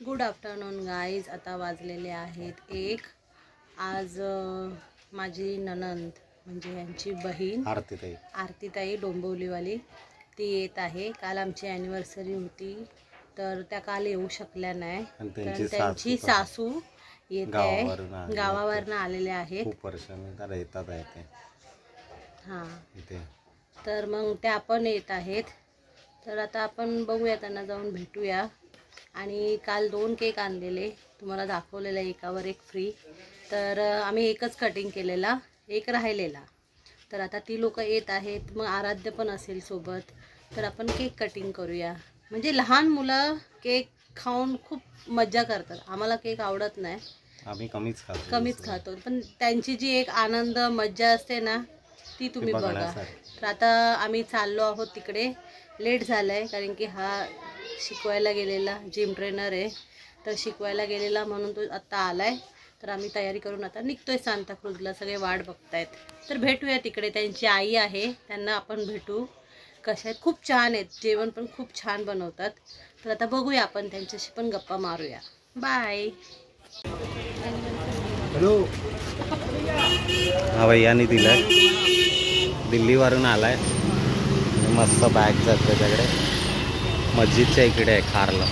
Good afternoon guys. आता वाजलेले आहेत 1. आज माझी ननंद म्हणजे यांची बहीण आरतीताई डोंबिवलीवाली ती येत आहे. काल आमची ॲनिव्हर्सरी होती तर त्या काल येऊ शकल्या नाही. तर त्यांची सासू येत आहे, गावावरनं आलेले आहेत. खूप वर्षांनी येतात आहे ते. हां, तर मग त्या पण येत आहेत. तर आता आपण बघूया, त्यांना जाऊन भेटूया. आणि काल 2 केक आणलेले, तुम्हाला दाखवलेला, एकावर एक फ्री. तर आम्ही एकच कटिंग केलेला, एक राहिलेला. तर आता ती लोक येत आहेत, मग आराध्य पण असेल सोबत. तर आपण केक कटिंग करूया. म्हणजे लहान मुलं केक खाऊन खूप मज्जा करतात. आम्हाला केक आवडत नाही, आम्ही कमीच खातो. पण त्यांची जी एक आनंद मज्जा असते ना, ती तुम्ही बघा. तर आता आम्ही चाललो आहोत तिकडे. लेट झालं आहे कारण की हा शिकवायला गेलेला, जिम ट्रेनर आहे, तर शिकवायला गेलेला म्हणून तो आत्ता आला आहे. तर आम्ही तयारी करून आता निघतोय सांताक्रूजला. सगळे वाट बघतायत. तर भेटूया तिकडे. त्यांची आई आहे, त्यांना आपण भेटू. कशा आहेत? खूप छान आहेत, जेवण पण खूप छान बनवतात. तर आता बघूया, आपण त्यांच्याशी पण गप्पा मारूया. बाय. हॅलो. हा भैयानी दिलाय, दिल्लीवरून आलाय. मस्त बॅग्स आहेत त्याच्याकडे. मस्जिदच्या इकडे आहे खारला.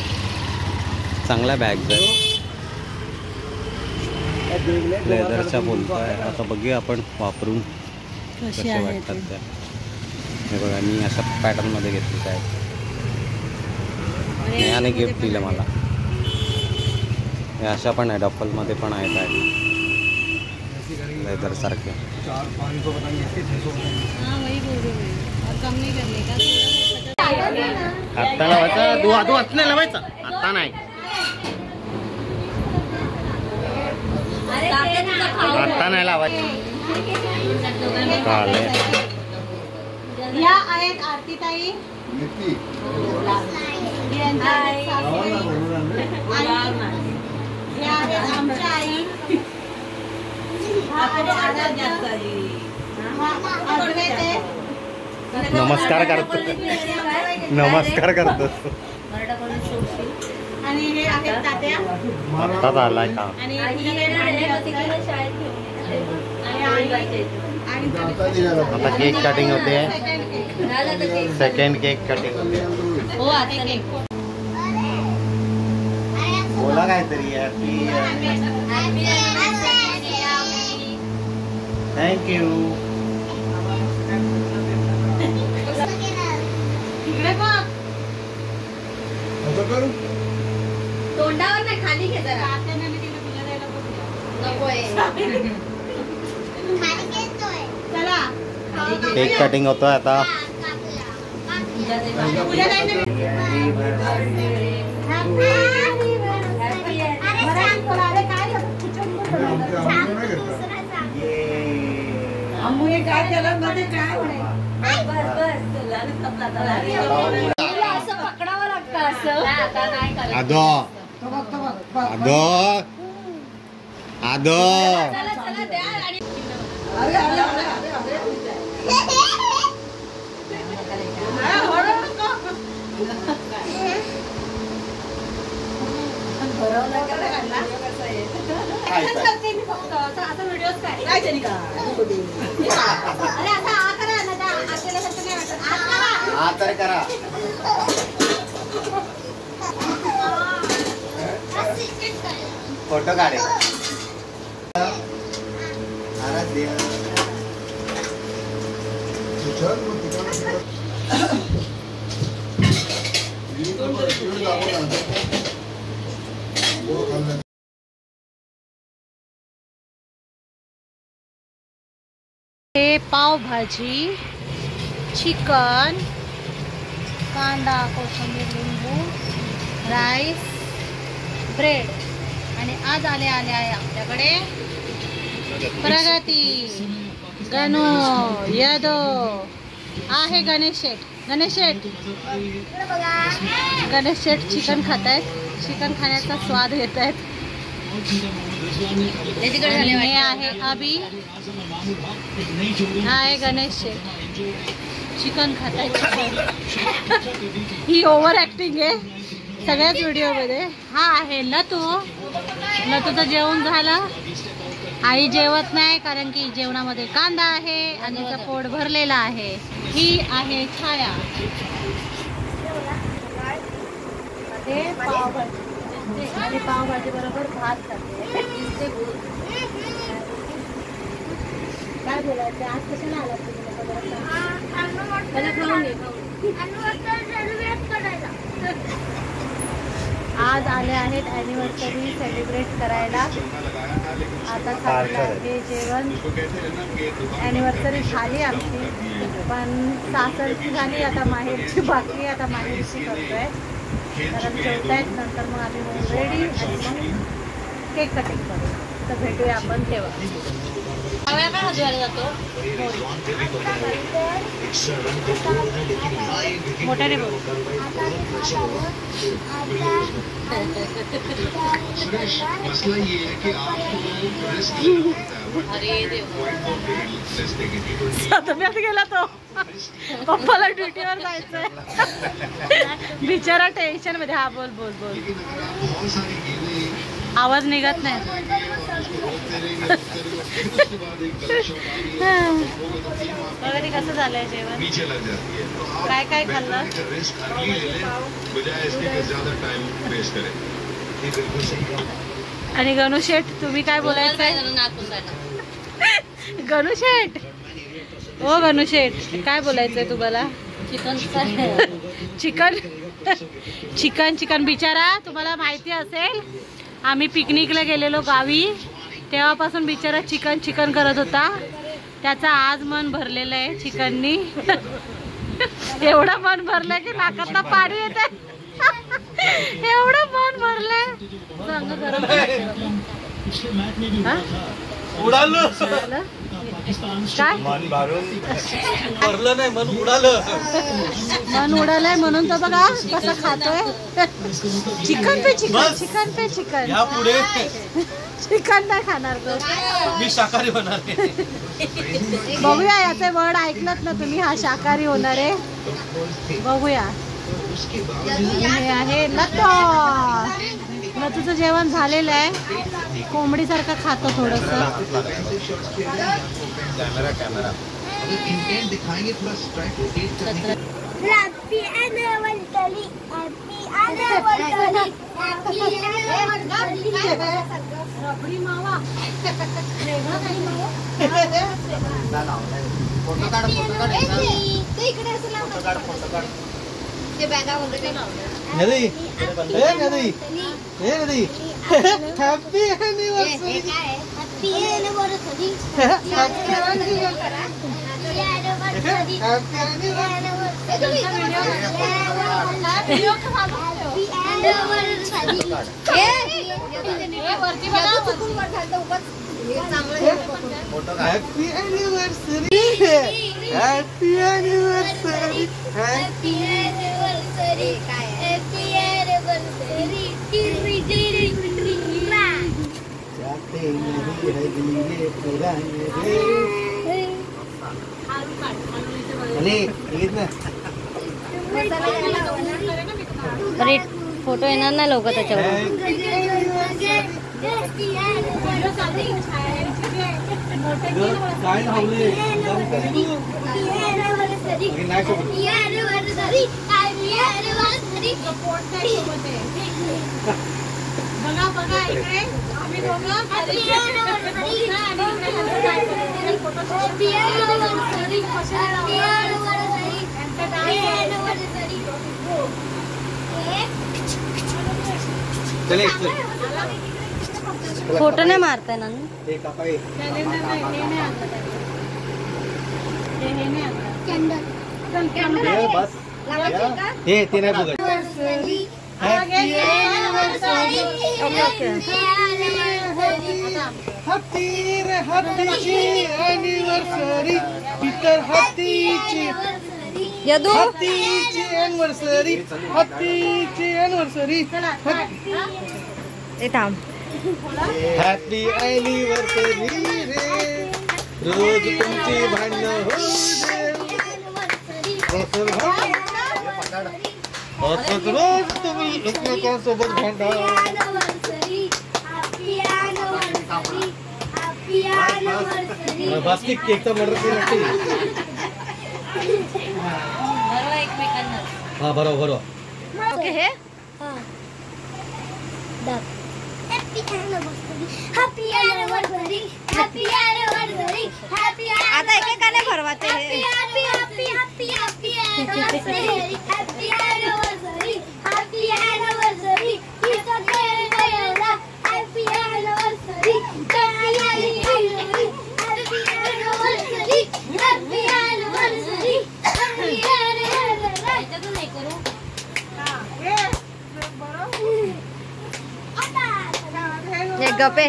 चांगल्या बॅग्स आहेत, लेदरच्या बोलतोय. आता बघूया आपण वापरून कसे वाटतात त्या. हे बघा, मी अशा पॅटर्नमध्ये घेतली काय. याने गिफ्ट दिलं मला. हे अशा पण आहे, डफलमध्ये पण आहेत लेदर सारखे. आत्ता लावायचा, तू हात नाही लावायचा, आत्ता नाही, आत्ता नाही लावायचं. या आहेत आरतीताई, आमच्या आई. नमस्कार करतो, नमस्कार करतो. आणि हे आहेत तात्या. आत्ताच आलाय का? आता केक कटिंग होते, सेकंड केक कटिंग होते. हो, आता केक बोला काहीतरी. थँक्यू. तोंडावर नाही, खाली घे जरा. केक कटिंग होतोय आता. आदो आदो आदो. करा फोटो काढे. हे पावभाजी, चिकन, कांदा, कोथिंबीर, लिंबू, राईस, ब्रेड. आणि आज आले आहे आपल्याकडे प्रगती, गणू, यादव आहे, गणेश शेठ. गणेश शेठ चिकन खात आहेत. चिकन खाण्याचा स्वाद घेत आहेत. हे आहे अभि, हा आहे गणेश शेठ. चिकन खात आहेत. ही ओव्हर ऍक्टिंग आहे. सगळ्याच व्हिडिओमध्ये. हा आहे लतू. लतूचं जेवण झालं. आई जेवत नाही कारण की जेवणामध्ये कांदा आहे आणि तिचं पोट भरलेलं आहे. ही आहे छाया. हे पावभाजी आणि पावभाजी बरोबर भात खाते. काय बोलायचं आज कशाला आला आज आले आहेत ॲनिव्हर्सरी सेलिब्रेट करायला. आता चाललं आहे जेवण. ॲनिव्हर्सरी झाली आमची पण सासरची झाली. आता माहेरची बाकी. आता माहेरची करतोय कारण जेवतायत. नंतर मग आम्ही मग रेडी आणि मग केक कटिंग करू. तर भेटूया आपण तेव्हा. काय हजवायला जातो मोठ्याने बोल. सतम्यात गेला तो. पप्पाला ड्युटीवर जायचंय. बिचारा टेन्शन मध्ये. हा बोल बोल बोल. आवाज निघत नाही. कसं झालंय जेवण? काय काय खाल्लं? आणि गणू शेठ तुम्ही काय बोलायचंय? गणू शेठ ओ गणू शेठ काय बोलायचंय तुम्हाला? चिकन चिकन चिकन बिचारा. तुम्हाला माहिती असेल आम्ही पिकनिकला गेलेलो गावी तेव्हापासून बिचारा चिकन चिकन करत होता. त्याचं आज मन भरलेलं आहे चिकननी. एवढं मन भरलंय की नाकातनं पाणी येते. एवढं मन भरलंय. काय भरलं नाही मन उडालं. मन उडालंय म्हणून तर बघा कसं खातोय. चिकन पे चिकन चिकन पे चिकन. यापुढे चिकन नाही खाणार तो. मी शाकाहारी होणार. बघूया याचे वर्ड ऐकलत ना तुम्ही. हा शाकाहारी होणार आहे. बघूया. हे आहे लतो. लतूचं जेवण झालेलं आहे. कोंबडीसारखं खातो थोडस. Happy anniversary. Happy anniversary. Happy anniversary. Happy anniversary. Happy anniversary. अरे फोटो येणार ना लवकर त्याच्यावर. बघा बघा इकडे आम्ही दोघं फोटो नाही मारताय ना. ते नाही बघत. हॅपी हॅपीची अॅनिव्हर्सरी. पितर हॅपीची हॅपीची अॅनिव्हर्सरी. हॅपीची अॅनिव्हर्सरी. हॅपी अॅनिव्हर्सरी रे. रोज तुमची भांडणं हो. रोज तुम्ही एकमेकांसोबत भांडा. बास्केट केकचा मर्डर केला. हा बरोबर बरोबर. ओके हे आता एकेकाने भरवाचे हे. हे गपे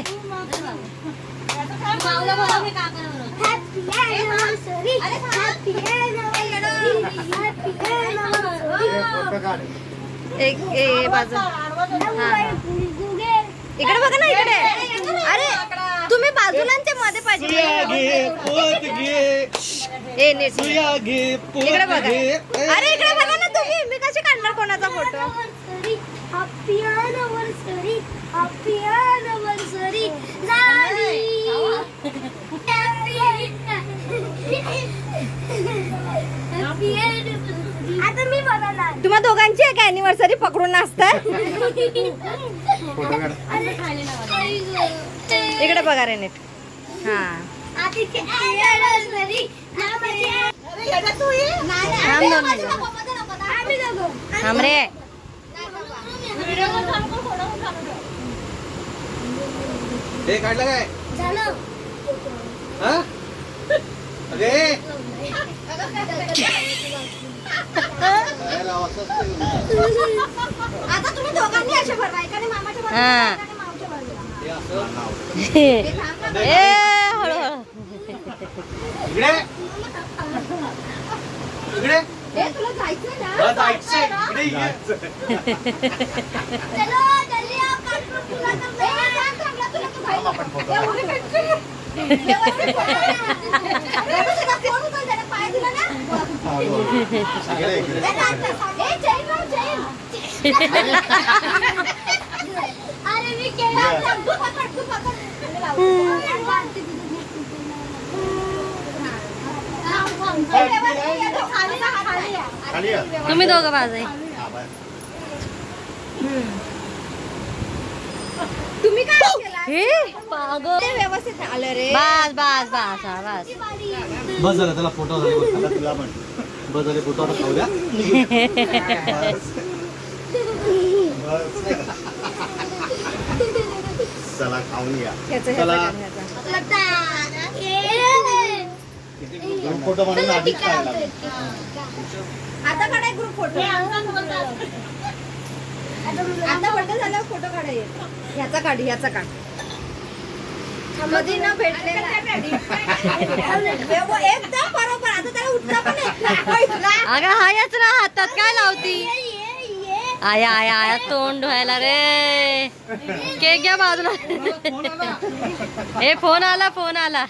एक बाजू. इकडे बघा ना इकडे. अरे तुम्ही बाजूलांच्या मध्ये पाहिजे. इकडे बघा. अरे इकडे बघा ना तुम्ही. मी कशी काढणार कोणाचा फोटो. तुम्हा दोघांची आहे का अॅनिव्हर्सरी पकडून नाचताय. इकडे बघा रे नीट. हा रे हे काढलं काय हा अरे आता तुम्ही दोघांनी असे भरवाय का मामाच्या इकडे इकडे तुला जायचंय तुम्ही दोघं बाजू. तुम्ही काय व्यवस्थित आलं रे. बस बस बस बस बस झालं. त्याला फोटो झाले. तुला पण बस झाले. फोटो आता खाऊ द्या. चला खाऊन घ्या. ग्रुप फोटो म्हणून आधीच काढला. आता काढाय ग्रुप फोटो. आता बर्थडे झाल्यावर फोटो काढायचा. ह्याचा काढ ह्याचा काढ. कधी न भेटलेला एकदम बरोबर. आता त्याला उठता पण अगं हायच ना. हातात काय लावती. आया आया आया तोंड धुवायला रे. केक घ्या बाजूला. हे फोन आला फोन आला.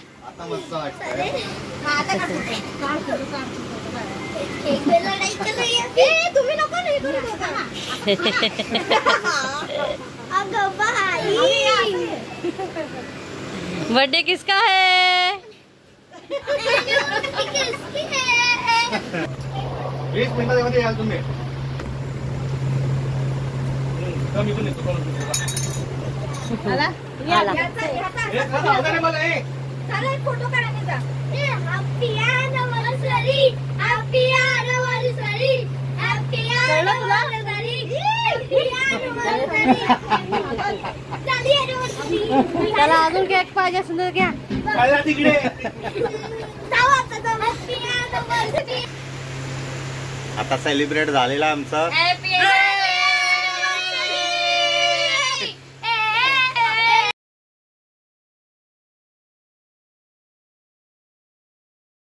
तुम्ही नको बर्थडे किसका है. 20 मिनिटांमध्ये याल तुम्ही. फोटो काढायचा. त्याला अजून केक पाहिजे असेल तर घ्या. तिकडे आता सेलिब्रेट झालेला आमचा